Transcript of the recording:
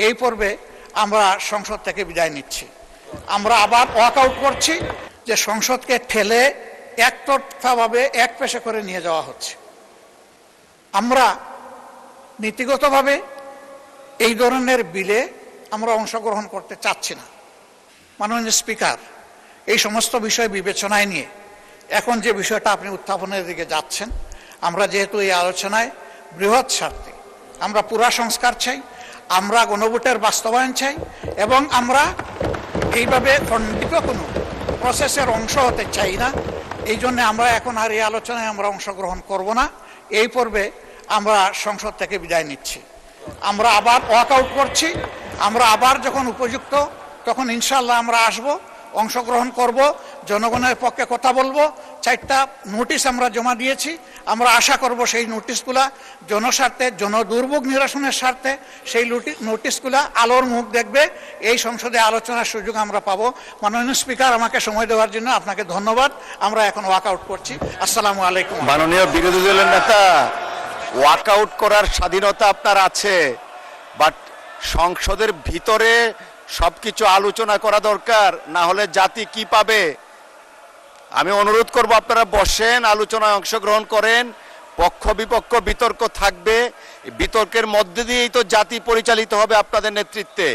এই পর্বে আমরা সংসদ থেকে বিদায় নিচ্ছি। আমরা আবার ওয়াকআউট করছি যে সংসদকে ঠেলে একতরফাভাবে এক পেশে করে নিয়ে যাওয়া হচ্ছে। আমরা নীতিগতভাবে এই ধরনের বিলে আমরা অংশগ্রহণ করতে চাচ্ছি না। মাননীয় স্পিকার, এই সমস্ত বিষয় বিবেচনায় নিয়ে এখন যে বিষয়টা আপনি উত্থাপনের দিকে যাচ্ছেন, আমরা যেহেতু এই আলোচনায় বৃহৎ স্বার্থে আমরা পুরা সংস্কার চাই, আমরা গণভোটের বাস্তবায়ন চাই এবং আমরা এইভাবে খণ্ডিত কোনো প্রসেসের অংশ হতে চাই না। এই জন্য আমরা এখন আর এই আলোচনায় আমরা অংশগ্রহণ করব না। এই পর্বে আমরা সংসদ থেকে বিদায় নিচ্ছি। আমরা আবার ওয়াকআউট করছি। আমরা আবার যখন উপযুক্ত তখন ইনশাআল্লাহ আমরা আসব, অংশগ্রহণ করব, জনগণের পক্ষে কথা বলবো। 4টা নোটিশ আমরা জমা দিয়েছি। আমরা আশা করব সেই নোটিশগুলা জনস্বার্থে, জনদুর্ভোগ নিরসনের স্বার্থে সেই নোটিশগুলা আলোর মুখ দেখবে। এই সংসদে আলোচনার সুযোগ আমরা পাবো। মাননীয় স্পিকার, আমাকে সময় দেওয়ার জন্য আপনাকে ধন্যবাদ। আমরা এখন ওয়াকআউট করছি। আসসালামু আলাইকুম। মাননীয় বিরোধী দলের নেতা, ওয়াকআউট করার স্বাধীনতা আপনার আছে, বাট সংসদের ভিতরে সবকিছু আলোচনা করা দরকার, না হলে জাতি কি পাবে? আমি অনুরোধ করব আপনারা বসেন, আলোচনায় অংশগ্রহণ করেন। পক্ষ বিপক্ষ বিতর্ক থাকবে, বিতর্কের মধ্যে দিয়েই তো জাতি পরিচালিত হবে আপনাদের নেতৃত্বে।